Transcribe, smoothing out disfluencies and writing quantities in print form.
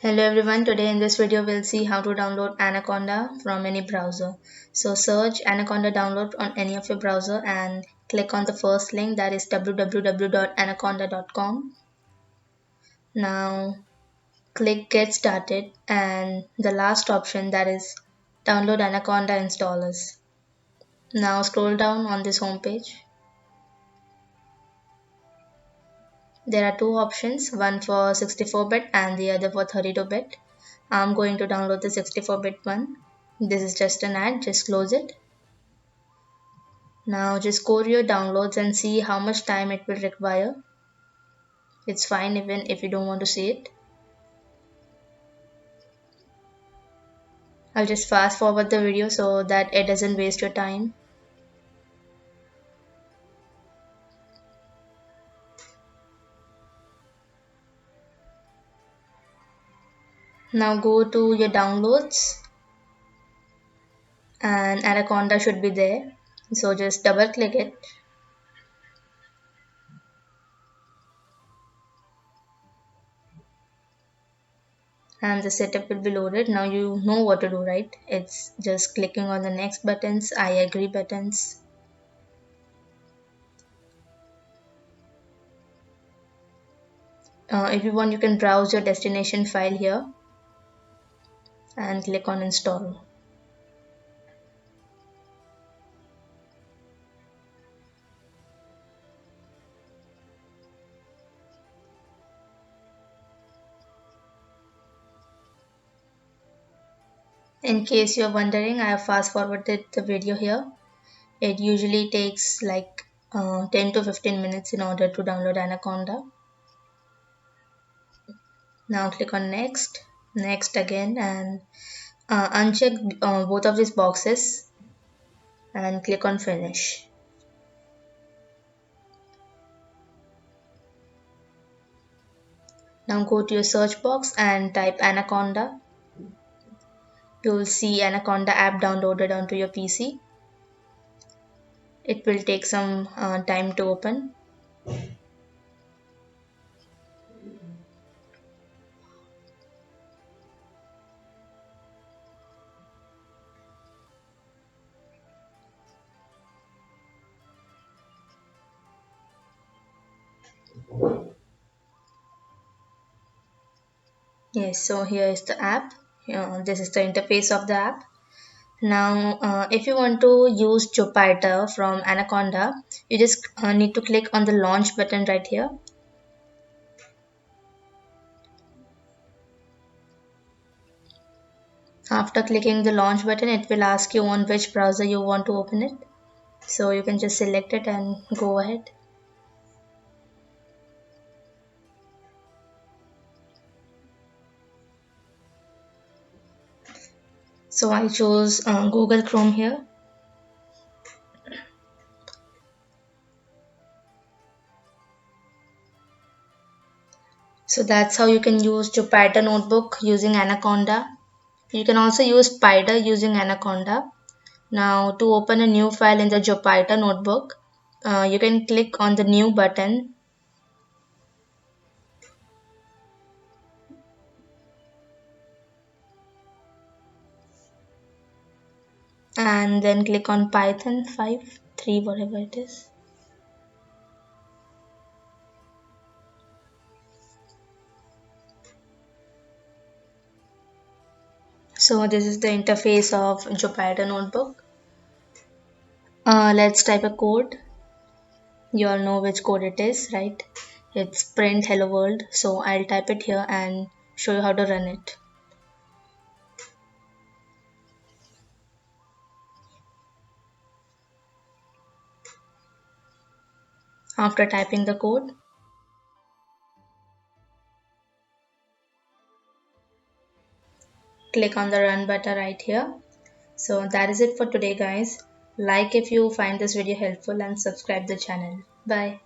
Hello everyone, today in this video we'll see how to download Anaconda from any browser. So search Anaconda download on any of your browser and click on the first link, that is www.anaconda.com. Now click get started and the last option, that is download Anaconda installers. Now scroll down on this home page. There are two options, one for 64-bit and the other for 32-bit. I'm going to download the 64-bit one. This is just an ad, just close it. Now just go to your downloads and see how much time it will require. It's fine even if you don't want to see it. I'll just fast forward the video so that it doesn't waste your time. Now go to your downloads and Anaconda should be there. So just double click it. And the setup will be loaded. Now you know what to do, right? It's just clicking on the next buttons, I agree buttons. If you want, you can browse your destination file here and click on install. In case you're wondering, I have fast forwarded the video here. It usually takes like 10 to 15 minutes in order to download Anaconda. Now click on next, next again, and uncheck both of these boxes and click on finish. Now go to your search box and type Anaconda. You will see Anaconda app downloaded onto your PC. It will take some time to open. Yes, so here is the app. This is the interface of the app. Now, if you want to use Jupyter from Anaconda, you just need to click on the launch button right here. After clicking the launch button, it will ask you on which browser you want to open it. So you can just select it and go ahead. So I chose Google Chrome here. So that's how you can use Jupyter Notebook using Anaconda. You can also use Spider using Anaconda. Now to open a new file in the Jupyter Notebook, you can click on the new button and then click on Python 5, 3, whatever it is. So this is the interface of Jupyter Notebook. Let's type a code. You all know which code it is, right? It's print hello world. So I'll type it here and show you how to run it. After typing the code, click on the run button right here. So that is it for today, guys. Like if you find this video helpful and subscribe the channel. Bye.